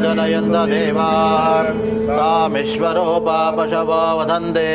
जनयन्त देवाः तामीश्वरोपापशवो वदन्ते।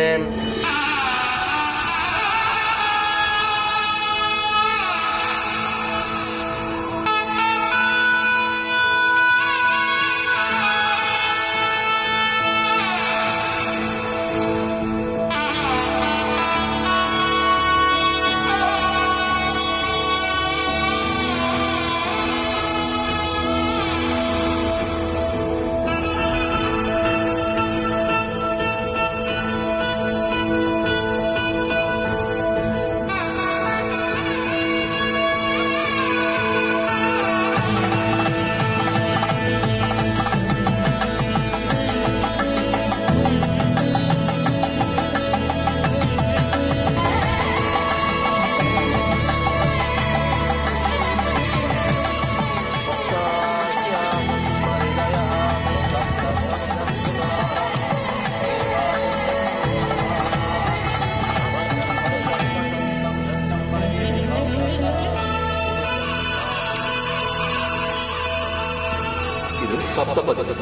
ಸಪ್ತಪದಿ.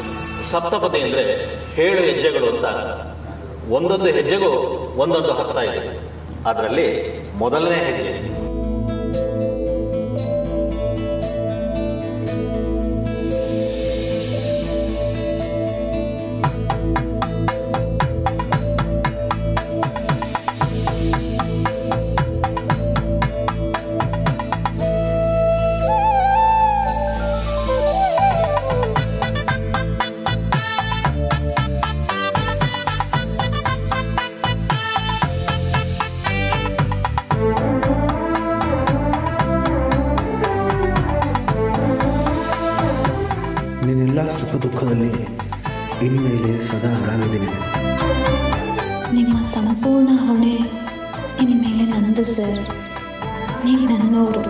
ಸಪ್ತಪದಿ ಅಂದ್ರೆ 7 ಹೆಜ್ಜೆಗಳು ಅಂತ. ಒಂದೊಂದು ಹೆಜ್ಜೆಗೂ ಒಂದೊಂದು ಅರ್ಥ ಇದೆ. ಅದರಲ್ಲಿ ಮೊದಲನೇ ಹೆಜ್ಜೆ ಸುಖ ದುಃಖದಲ್ಲಿ ಇನ್ಮೇಲೆ ಸದಾ ನಾನಿದ್ದೀನಿ. ನಿಮ್ಮ ಸಂಪೂರ್ಣ ಹೊಣೆ ಇನ್ಮೇಲೆ ನಂದು ಸರ್. ನೀವು ನನ್ನವರು.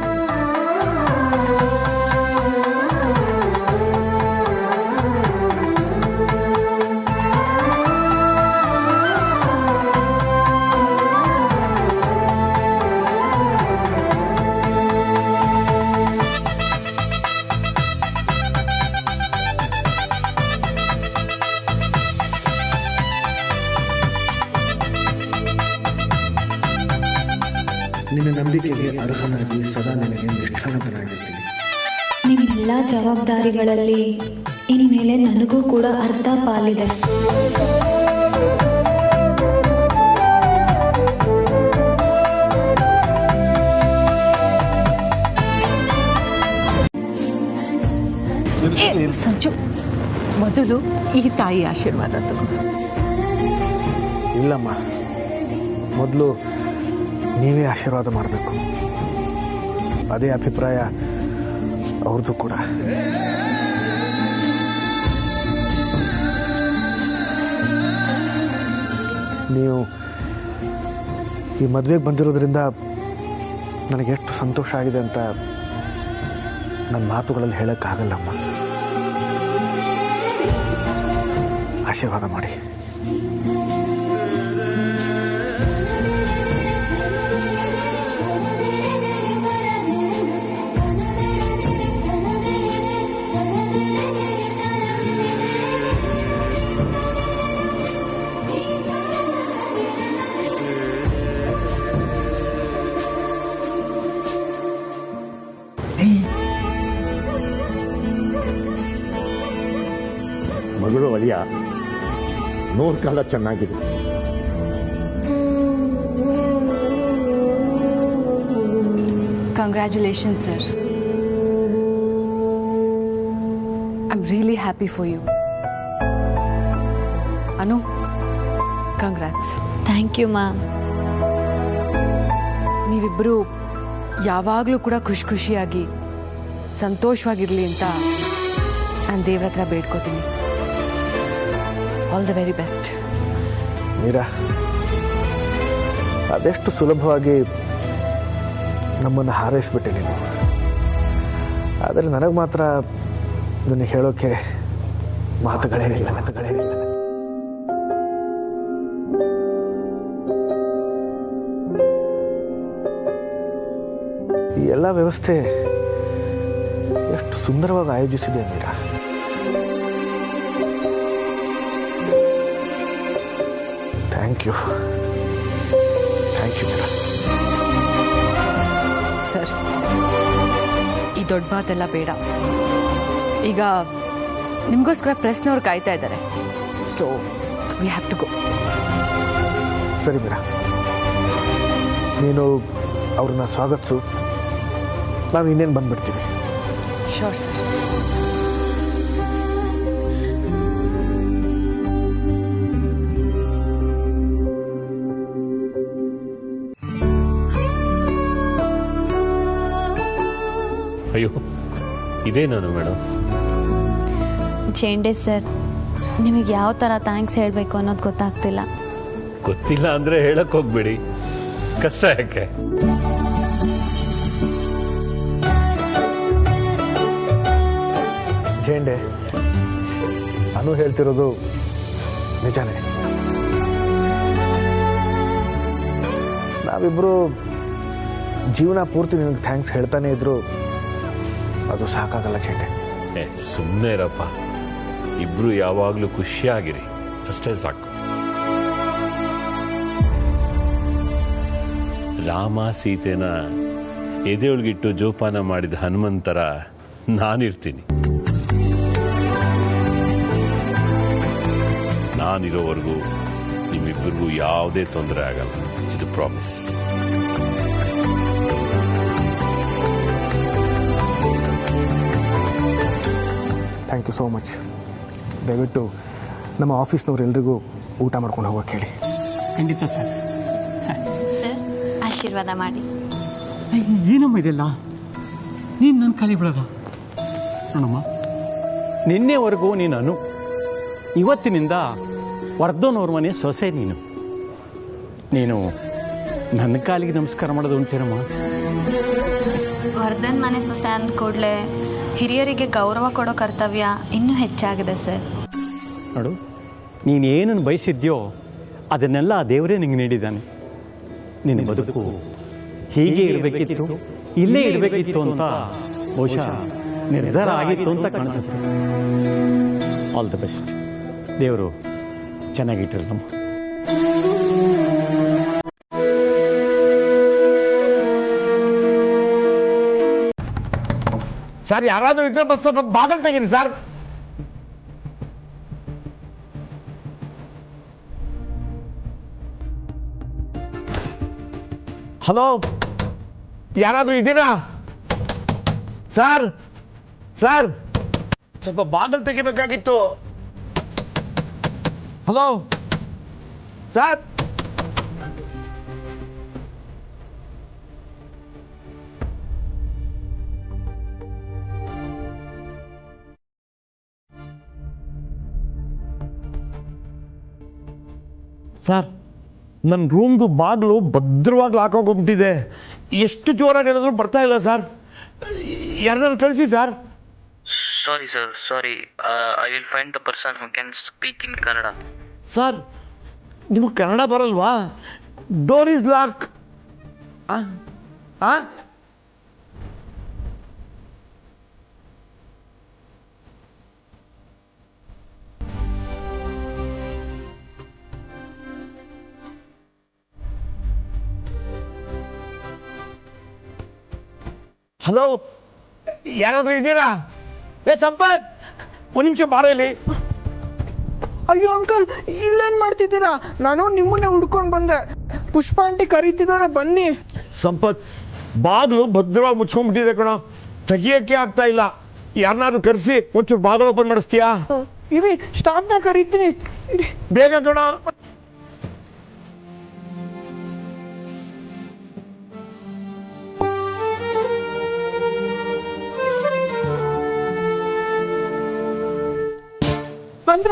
ನಿನ್ನ ನಂಬಿಕೆಗೆ ಅರ್ಹನಾಗಿ ಸದಾ ನಿನಗೆ ನಿಷ್ಠಾವಂತನಾಗಿರ್ತೀನಿ. ನಿಮ್ಮೆಲ್ಲ ಜವಾಬ್ದಾರಿಗಳಲ್ಲಿ ಇನ್ಮೇಲೆ ನನಗೂ ಕೂಡ ಅರ್ಧ ಪಾಲಿದೆ. ಸಂಜು, ಮೊದಲು ಈ ತಾಯಿ ಆಶೀರ್ವಾದ ತಗೋ. ಇಲ್ಲಮ್ಮ, ಮೊದಲು ನೀವೇ ಆಶೀರ್ವಾದ ಮಾಡಬೇಕು. ಅದೇ ಅಭಿಪ್ರಾಯ ಅವ್ರದ್ದು ಕೂಡ. ನೀವು ಈ ಮದುವೆಗೆ ಬಂದಿರೋದ್ರಿಂದ ನನಗೆ ಎಷ್ಟು ಸಂತೋಷ ಆಗಿದೆ ಅಂತ ನನ್ನ ಮಾತುಗಳಲ್ಲಿ ಹೇಳೋಕ್ಕಾಗಲ್ಲಮ್ಮ. ಆಶೀರ್ವಾದ ಮಾಡಿ. ಮಗಳು ಒಳ್ಳೆಯ 100 ಕಾಲ ಚೆನ್ನಾಗಿದೆ. Congratulations, sir. I'm really happy for you. Anu, congrats. Thank you ಮಾ. ನೀವಿಬ್ಬರು ಯಾವಾಗಲೂ ಕೂಡ ಖುಷಿಯಾಗಿ ಸಂತೋಷವಾಗಿರಲಿ ಅಂತ ನಾನು ದೇವ್ರ ಹತ್ರ ಬೇಡ್ಕೋತೀನಿ. All the very best. Meera, ಅದೆಷ್ಟು ಸುಲಭವಾಗಿ ನಮ್ಮನ್ನು ಹಾರೈಸ್ಬಿಟ್ಟೆ ನೀನು. ಆದರೆ ನನಗೆ ಮಾತ್ರ ನನಗೆ ಹೇಳೋಕ್ಕೆ ಮಾತುಗಳೇ ಇಲ್ಲ. ಈ ಎಲ್ಲ ವ್ಯವಸ್ಥೆ ಎಷ್ಟು ಸುಂದರವಾಗಿ ಆಯೋಜಿಸಿದೆ Meera. Thank you madam. Sir, ಈ ದೊಡ್ಡ ಮಾತೆಲ್ಲ ಬೇಡ. ಈಗ ನಿಮಗೋಸ್ಕರ ಪ್ರೆಸ್ನವ್ರು ಕಾಯ್ತಾ ಇದ್ದಾರೆ. So we have to go. ಸರಿ ಮೀರಾ, ನೀನು ಅವ್ರನ್ನ ಸ್ವಾಗತಿಸು, ನಾವು ಇನ್ನೇನು ಬಂದ್ಬಿಡ್ತೀವಿ. Sure sir. ಅಯ್ಯೋ, ಇದೇ ನಾನು ಮೇಡಮ್. ಚೇಂಡೆ ಸರ್, ನಿಮಗೆ ಯಾವ ಥರ ಥ್ಯಾಂಕ್ಸ್ ಹೇಳಬೇಕು ಅನ್ನೋದು ಗೊತ್ತಾಗ್ತಿಲ್ಲ. ಗೊತ್ತಿಲ್ಲ ಅಂದ್ರೆ ಹೇಳಕ್ ಹೋಗ್ಬೇಡಿ, ಕಷ್ಟ ಯಾಕೆ? ಜೇಂಡೆ, ನಾನು ಹೇಳ್ತಿರೋದು ನಿಜಾನೇ. ನಾವಿಬ್ಬರು ಜೀವನ ಪೂರ್ತಿ ನಿನಗೆ ಥ್ಯಾಂಕ್ಸ್ ಹೇಳ್ತಾನೆ ಇದ್ರು ಅದು ಸಾಕಾಗಲ್ಲ ಚೇಂಡೆ. ಸುಮ್ಮನೆ ಇರಪ್ಪ, ಇಬ್ರು ಯಾವಾಗ್ಲೂ ಖುಷಿಯಾಗಿರಿ, ಅಷ್ಟೇ ಸಾಕು. ರಾಮ ಸೀತೆನ ಎದೆಯೊಳಗಿಟ್ಟು ಜೋಪಾನ ಮಾಡಿದ ಹನುಮಂತರ ನಾನಿರ್ತೀನಿ. ನಾನಿರೋವರೆಗೂ ನಿಮ್ಮಿಬ್ಬರಿಗೂ ಯಾವುದೇ ತೊಂದರೆ ಆಗಲ್ಲ, ಇದು promise. Thank you so much. ದಯವಿಟ್ಟು ನಮ್ಮ ಆಫೀಸ್ನವ್ರೆಲ್ರಿಗೂ ಊಟ ಮಾಡ್ಕೊಂಡು ಹೋಗೋಕೆ ಹೇಳಿ. ಖಂಡಿತ ಸರ್. ಸರ್, ಆಶೀರ್ವಾದ ಮಾಡಿ. ಏನಮ್ಮ ಇದೆಲ್ಲ? ನೀನು ನನ್ನ ಕಲಿ ಬಿಡೋದ ನೋಡಮ್ಮ. ನಿನ್ನೆವರೆಗೂ ನೀನು ಇವತ್ತಿನಿಂದ ವರ್ಧನವ್ರ ಮನೆ ಸೊಸೆ ನೀನು ನನ್ನ ಕಾಲಿಗೆ ನಮಸ್ಕಾರ ಮಾಡೋದು ಉಂಟೇನಮ್ಮ? ವರ್ಧನ್ ಮನೆ ಸೊಸೆ ಅಂದ ಕೂಡಲೇ ಹಿರಿಯರಿಗೆ ಗೌರವ ಕೊಡೋ ಕರ್ತವ್ಯ ಇನ್ನೂ ಹೆಚ್ಚಾಗಿದೆ ಸರ್. ನೋಡು, ನೀನೇನನ್ನು ಬಯಸಿದ್ಯೋ ಅದನ್ನೆಲ್ಲ ಆ ದೇವರೇ ನಿಂಗೆ ನೀಡಿದ್ದಾನೆ. ನಿನ್ನ ಬದುಕು ಹೀಗೆ ಇರಬೇಕಿತ್ತು, ಇಲ್ಲೇ ಇರಬೇಕಿತ್ತು ಅಂತ ಬಹುಶಃ ನಿರ್ಧಾರ ಆಗಿತ್ತು ಅಂತ ಕಾಣಿಸುತ್ತೆ. All the best. ದೇವರು ಚೆನ್ನಾಗಿಟ್ಟಿರಮ್ಮ. ಸರ್, ಯಾರಾದರೂ ಇದ್ರೆ ಬಸ್ ಸ್ವಲ್ಪ ಬಾಗಲ್ ತೆಗೀರಿ ಸರ್. ಹಲೋ, ಯಾರಾದರೂ ಇದ್ದೀರಾ ಸರ್? ಸರ್, ಸ್ವಲ್ಪ ಬಾಗಲ್ ತೆಗಿಬೇಕಾಗಿತ್ತು. Hello sir. ಸರ್, ನನ್ನ ರೂಮ್ದು ಬಾಗಿಲು ಭದ್ರವಾಗಿ ಲಾಕೋಗ್ಬಿಟ್ಟಿದೆ. ಎಷ್ಟು ಜೋರಾಗಿ ಹೇಳಿದ್ರು ಬರ್ತಾ ಇಲ್ಲ ಸರ್. ಯಾರನ್ನ ಕಳಿಸಿ sir. Sorry, sir. Sorry. I will find the person who can speak in Kannada. Sir, ನಿಮಗೆ ಕನ್ನಡ ಬರಲ್ವಾ? Door is lock. ಹಲೋ, ಯಾರಾದರೂ ಇದ್ದೀರಾ? ಸಂಪತ್, ಒಂದು ನಿಮಿಷ ಬಾರ ಇಲ್ಲಿ. ಅಯ್ಯೋ ಅಂಕಲ್, ಇಲ್ಲೇನ್ ಮಾಡ್ತಿದ್ದೀರಾ? ನಾನು ನಿಮ್ಮನ್ನೇ ಹುಡ್ಕೊಂಡು ಬಂದೆ. ಪುಷ್ಪ ಆಂಟಿ ಕರೀತಿದ್ದಾರೆ, ಬನ್ನಿ. ಸಂಪತ್, ಬಾಗಿಲು ಭದ್ರವಾಗಿ ಮುಚ್ಕೊಂಡ್ಬಿಟ್ಟಿದೆ ಕಣ, ತೆಗಿಯಕ್ಕೆ ಆಗ್ತಾ ಇಲ್ಲ. ಯಾರನ್ನಾರು ಕರೆಸಿ ಒಂಚೂರು ಬಾಗಿಲು ಓಪನ್ ಮಾಡಿಸ್ತೀಯಾ? ಇರಿ, ಸ್ಟಾಫ್ನ ಕರೀತೀನಿ. ಬೇಗ ಕಣ.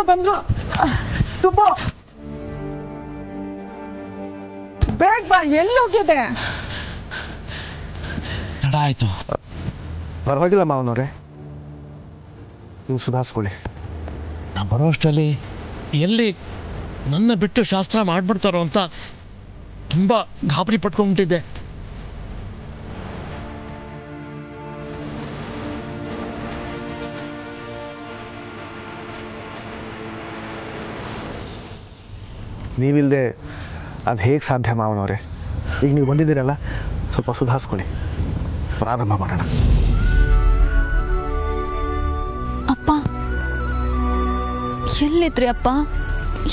ಬಂದ್ರು ತುಪ್ಪ ಬೇಗ ಬಾ. ಎಲ್ಲೋಗಿದೆ? ತಡ ಆಯ್ತು. ಪರವಾಗಿಲ್ಲ ಮಾವನವ್ರೆ, ನೀವು ಸುಧಾರಿಸ್ಕೊಳ್ಳಿ. ನಾ ಬರೋ ಅಷ್ಟರಲ್ಲಿ ಎಲ್ಲಿ ನನ್ನ ಬಿಟ್ಟು ಶಾಸ್ತ್ರ ಮಾಡಿಬಿಡ್ತಾರೋ ಅಂತ ತುಂಬ ಗಾಬರಿ ಪಟ್ಕೊಂಡ್ಬಿಟ್ಟಿದ್ದೆ. ನೀವಿಲ್ಲದೆ ಅದು ಹೇಗೆ ಸಾಧ್ಯ ಮಾವನವರೇ? ಈಗ ನೀವು ಬಂದಿದ್ದೀರಲ್ಲ, ಸ್ವಲ್ಪ ಸುಧಾರಿಸ್ಕೊಳ್ಳಿ, ಪ್ರಾರಂಭ ಮಾಡೋಣ. ಅಪ್ಪ ಎಲ್ಲಿದ್ರಿ ಅಪ್ಪ?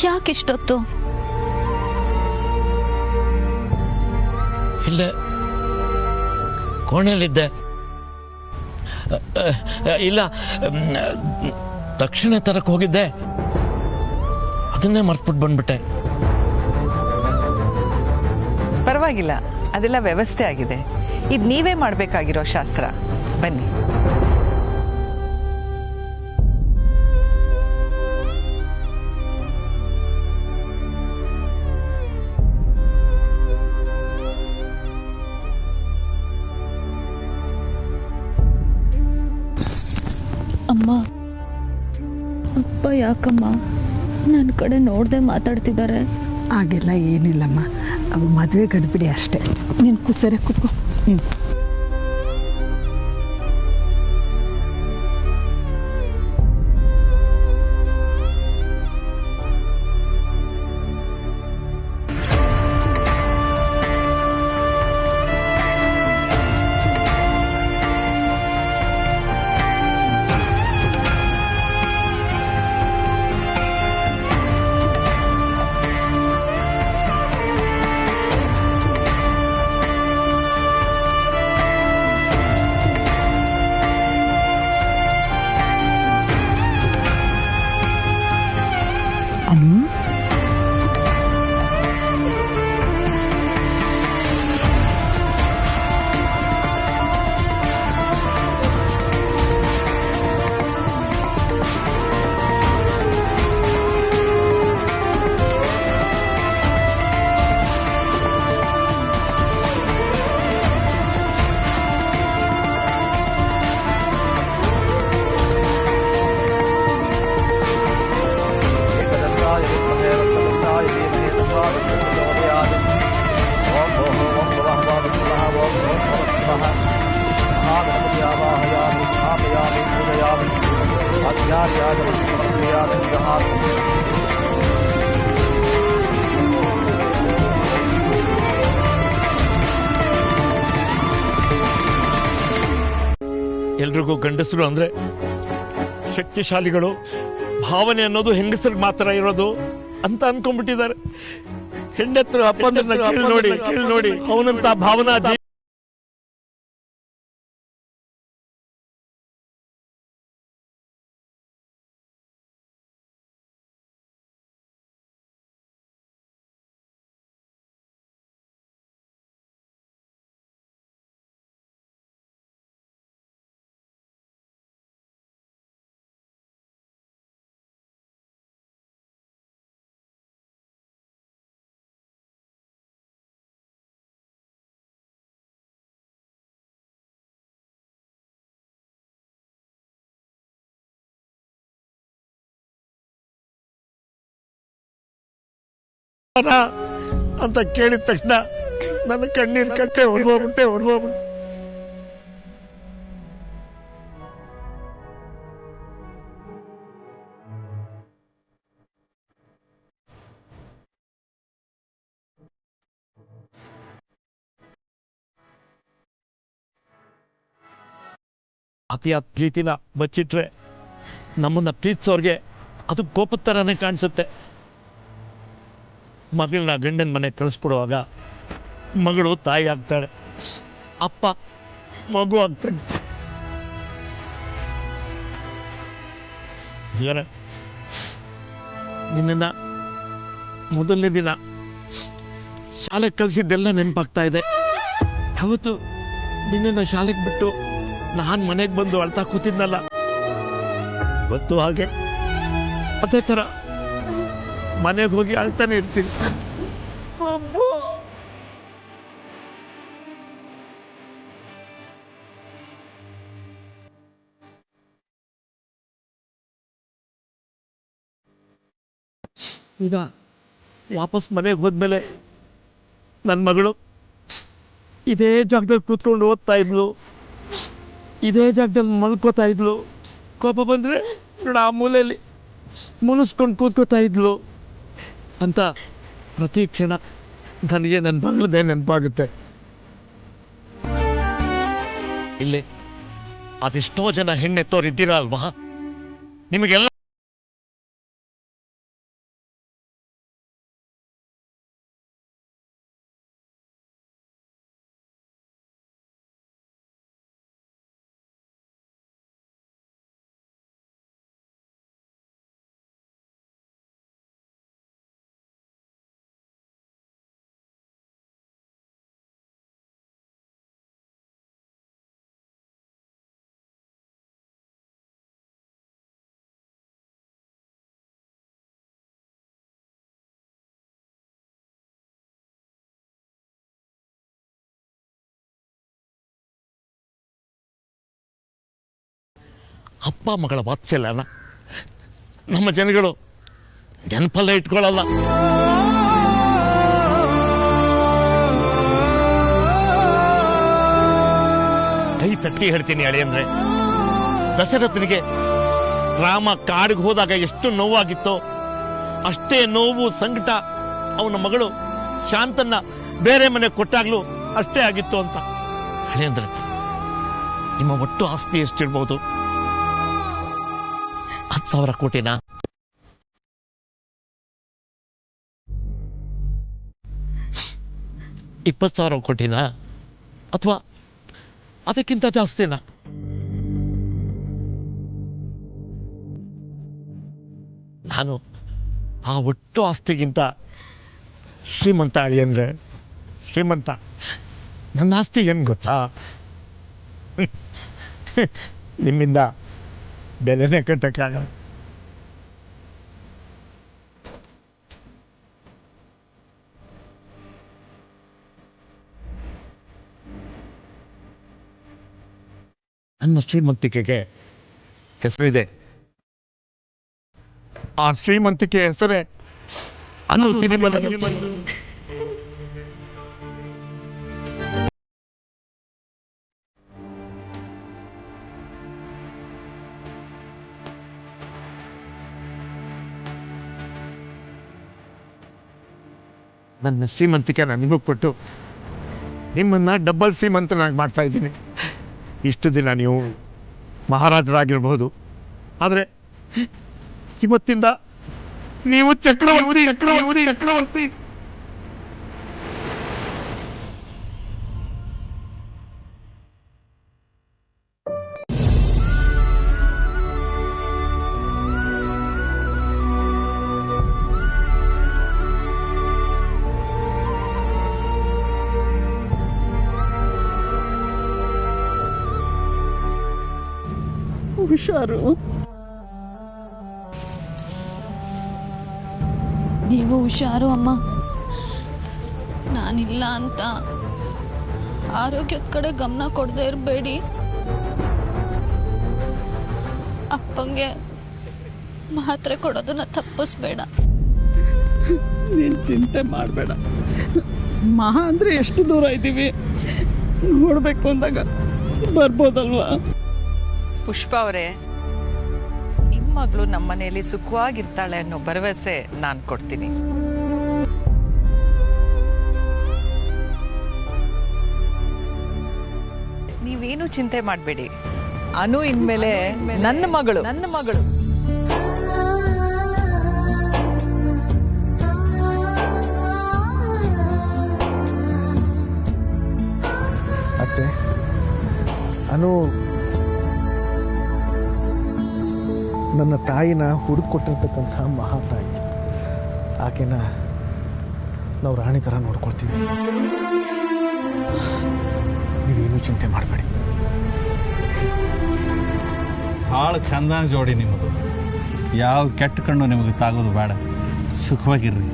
ಯಾಕಿಷ್ಟೊತ್ತು? ಇಲ್ಲೇ ಕೋಣೆಯಲ್ಲಿದ್ದೆ. ಇಲ್ಲ, ದಕ್ಷಿಣ ತರಕ್ಕೆ ಹೋಗಿದ್ದೆ, ಅದನ್ನೇ ಮರ್ತ್ಬಿಟ್ಟು ಬಂದ್ಬಿಟ್ಟೆ. ಪರವಾಗಿಲ್ಲ, ಅದೆಲ್ಲ ವ್ಯವಸ್ಥೆ ಆಗಿದೆ. ಇದು ನೀವೇ ಮಾಡಬೇಕಾಗಿರೋ ಶಾಸ್ತ್ರ. ಬನ್ನಿ. ಅಮ್ಮ, ಅಪ್ಪ ಯಾಕಮ್ಮ ನನ್ನ ಕಡೆ ನೋಡದೆ ಮಾತಾಡ್ತಿದ್ದಾರೆ? ಹಾಗೆಲ್ಲ ಏನಿಲ್ಲಮ್ಮ, ಅವು ಮದುವೆ ಗಡ್ಬಿಡಿ ಅಷ್ಟೇ. ನೀನು ಕುಸರೆ ಕೂತ್ಕೋ. ಎಲ್ರಿಗೂ ಗಂಡಸರು ಅಂದ್ರೆ ಶಕ್ತಿಶಾಲಿಗಳು, ಭಾವನೆ ಅನ್ನೋದು ಹೆಂಗಸರಿಗೆ ಮಾತ್ರ ಇರೋದು ಅಂತ ಅನ್ಕೊಂಡ್ಬಿಟ್ಟಿದ್ದಾರೆ. ಹೆಂಡತ್ರ ಅಪ್ಪಂದ್ರನ್ನ ಕೇಳಿ ನೋಡಿ ಅವನಂತ ಭಾವನಾ ಅಂತ ಕೇಳಿದ ತಕ್ಷಣ ನನ್ನ ಕಣ್ಣೀರ್ ಕಟ್ಟೆ ಹೊರಬೋಗ್ಬಿಟ್ಟೆ. ಅತಿಯಾದ ಪ್ರೀತಿನ ಬಚ್ಚಿಟ್ರೆ ನಮ್ಮನ್ನ ಪ್ರೀತಿಸೋರ್ಗೆ ಅದು ಕೋಪದ ಥರನೇ ಕಾಣಿಸುತ್ತೆ. ಮಗಳನ್ನ ಗಂಡನ ಮನೆ ಕಳಿಸ್ಕೊಡುವಾಗ ಮಗಳು ತಾಯಿ ಆಗ್ತಾಳೆ, ಅಪ್ಪ ಮಗು ಆಗ್ತಾನೆ. ನಿನ್ನ ಮೊದಲನೇ ದಿನ ಶಾಲೆಗೆ ಕಳಿಸಿದ್ದೆಲ್ಲ ನೆನಪಾಗ್ತಾ ಇದೆ. ಅವತ್ತು ನಿನ್ನ ಶಾಲೆಗೆ ಬಿಟ್ಟು ನಾನು ಮನೆಗೆ ಬಂದು ಅಳ್ತಾ ಕೂತಿದ್ನಲ್ಲ, ಇವತ್ತು ಹಾಗೆ ಅದೇ ಥರ ಮನೆಗೆ ಹೋಗಿ ಅಳ್ತಾನೆ ಇರ್ತೀನಿ. ಈಗ ವಾಪಸ್ ಮನೆಗೆ ಹೋದ್ಮೇಲೆ ನನ್ನ ಮಗಳು ಇದೇ ಜಾಗದಲ್ಲಿ ಕೂತ್ಕೊಂಡು ಓದ್ತಾ ಇದ್ಲು, ಇದೇ ಜಾಗದಲ್ಲಿ ಮಲ್ಕೋತಾ ಇದ್ಲು. ಕೋಪ ಬಂದರೆ ಆ ಮೂಲೆಯಲ್ಲಿ ಮುನಿಸ್ಕೊಂಡು ಕೂತ್ಕೋತಾ ಇದ್ಲು ಅಂತ ಪ್ರತಿ ಕ್ಷಣ ನನಗೆ ನನ್ನ ಮಗಳದೇ ನೆನಪಾಗುತ್ತೆ. ಇಲ್ಲಿ ಅದೆಷ್ಟೋ ಜನ ಹೆಣ್ಣೆತ್ತೋರಿದ್ದೀರ ಅಲ್ವಾ, ನಿಮಗೆಲ್ಲ ಅಪ್ಪ ಮಗಳ ವಾತ್ಸಲ್ಯನ ನಮ್ಮ ಜನಗಳು ನೆನಪಲ್ಲೇ ಇಟ್ಕೊಳ್ಳಲ್ಲ. ಕೈ ತಟ್ಟಿ ಹೇಳ್ತೀನಿ ಅಳಿಯಂದ್ರೆ, ದಶರಥನಿಗೆ ರಾಮ ಕಾಡಿಗೆ ಹೋದಾಗ ಎಷ್ಟು ನೋವಾಗಿತ್ತೋ ಅಷ್ಟೇ ನೋವು ಸಂಕಟ ಅವನ ಮಗಳು ಶಾಂತನ್ನ ಬೇರೆ ಮನೆ ಕೊಟ್ಟಾಗ್ಲೂ ಅಷ್ಟೇ ಆಗಿತ್ತು ಅಂತ. ಅಳಿಯಂದ್ರೆ, ನಿಮ್ಮ ಒಟ್ಟು ಆಸ್ತಿ ಎಷ್ಟಿರ್ಬೋದು? 10,000 ಕೋಟಿನಾ? $20,000 ಕೋಟಿನಾ? ಅಥವಾ ಅದಕ್ಕಿಂತ ಜಾಸ್ತಿನಾ? ನಾನು ಆ ಒಟ್ಟು ಆಸ್ತಿಗಿಂತ ಶ್ರೀಮಂತ ಅಳಿಯಂದ್ರೆ, ಶ್ರೀಮಂತ. ನನ್ನ ಆಸ್ತಿ ಏನು ಗೊತ್ತಾ? ನಿಮ್ಮಿಂದ ಬೆಲೆನೇ ಕಟ್ಟಕ್ಕಾಗಲ್ಲ. ನನ್ನ ಶ್ರೀಮಂತಿಕೆಗೆ ಹೆಸರಿದೆ. ಆ ಶ್ರೀಮಂತಿಕೆ ಹೆಸರೇ ಅನು ಸಿನಿಮಾ. ನನ್ನ ಶ್ರೀಮಂತಿಕೆ ನನಗೂ ಕೊಟ್ಟು ನಿಮ್ಮನ್ನು ಡಬಲ್ ಶ್ರೀಮಂತನಾಗಿ ಮಾಡ್ತಾ ಇದ್ದೀನಿ. ಇಷ್ಟು ದಿನ ನೀವು ಮಹಾರಾಜರಾಗಿರ್ಬೋದು, ಆದರೆ ಇವತ್ತಿಂದ ನೀವು ಚಕ್ರವರ್ತಿ ಚಕ್ರವರ್ತಿ ಚಕ್ರವರ್ತಿ. ಹುಷಾರು. ನೀವು ಹುಷಾರು ಅಮ್ಮ. ನಾನಿಲ್ಲ ಅಂತ ಆರೋಗ್ಯದ ಕಡೆ ಗಮನ ಕೊಡದೆ ಇರಬೇಡಿ. ಅಪ್ಪಂಗೆ ಮಾತ್ರೆ ಕೊಡೋದನ್ನ ತಪ್ಪಿಸ್ಬೇಡ. ನೀನು ಚಿಂತೆ ಮಾಡಬೇಡ. ಮಹಾ ಅಂದರೆ ಎಷ್ಟು ದೂರ ಇದ್ದೀವಿ, ನೋಡಬೇಕು ಅಂದಾಗ ಬರ್ಬೋದಲ್ವಾ? ಪುಷ್ಪ ಅವರೇ, ನಿಮ್ಮ ಮಗಳು ನಮ್ಮ ಮನೆಯಲ್ಲಿ ಸುಖವಾಗಿರ್ತಾಳೆ ಅನ್ನೋ ಭರವಸೆ ನಾನು ಕೊಡ್ತೀನಿ. ನೀವೇನು ಚಿಂತೆ ಮಾಡಬೇಡಿ. ಅನು ಇನ್ಮೇಲೆ ನನ್ನ ಮಗಳು. ಅತ್ತೆ, ಅನು ನನ್ನ ತಾಯಿನ ಹುಡುಕೊಟ್ಟಿರ್ತಕ್ಕಂಥ ಮಹಾತಾಯಿ. ಆಕೆನ ನಾವು ರಾಣಿ ಥರ ನೋಡ್ಕೊಳ್ತೀವಿ. ನೀವೇನು ಚಿಂತೆ ಮಾಡಬೇಡಿ. ಭಾಳ ಚಂದ ಜೋಡಿ ನಿಮ್ಮದು. ಯಾವ ಕೆಟ್ಟ ಕಣ್ಣು ನಿಮಗೆ ತಾಗೋದು ಬೇಡ. ಸುಖವಾಗಿರ್ರಿ.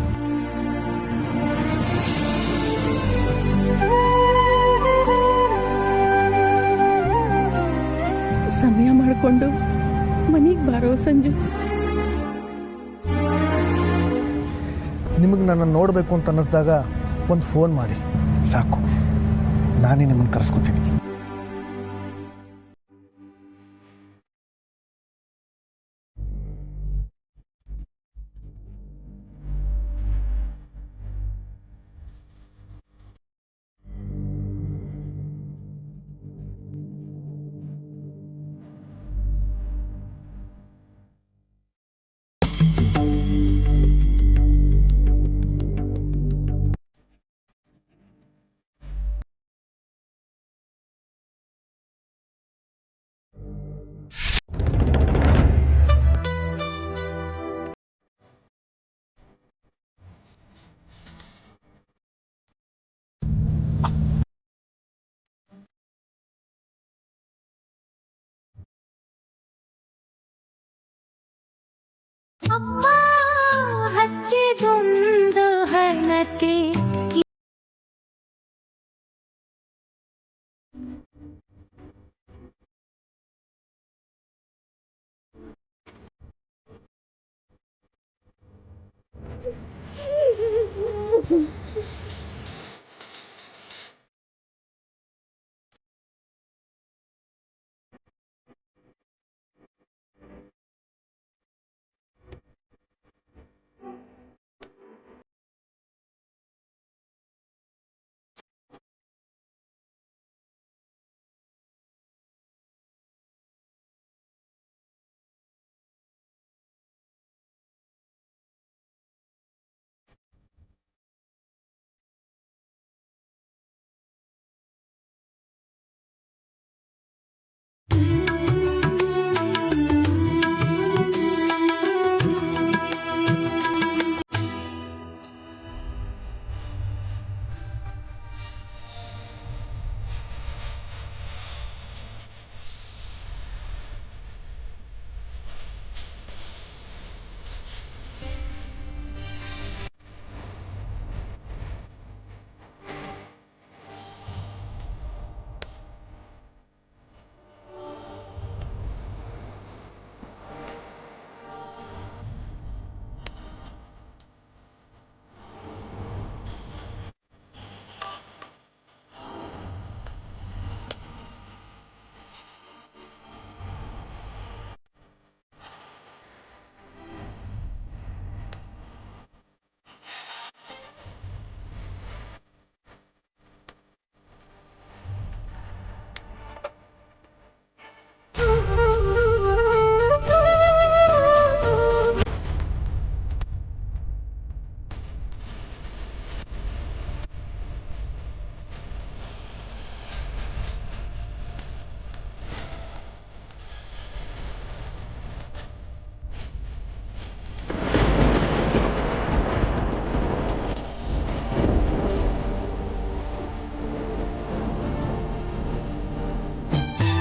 ಸಮಯ ಮಾಡಿಕೊಂಡು ಮನೆಗೆ ಬಾರೋ ಸಂಜು. ನಿಮಗೆ ನನ್ನ ನೋಡಬೇಕು ಅಂತ ಅನ್ನಿಸ್ದಾಗ ಒಂದು ಫೋನ್ ಮಾಡಿ ಸಾಕು, ನಾನೇ ನಿಮ್ಮನ್ನು ಕರೆಸ್ಕೊತೀನಿ. ಅಮ್ಮ ಹಚ್ಚಿದೊಂದು ಹಣತೆ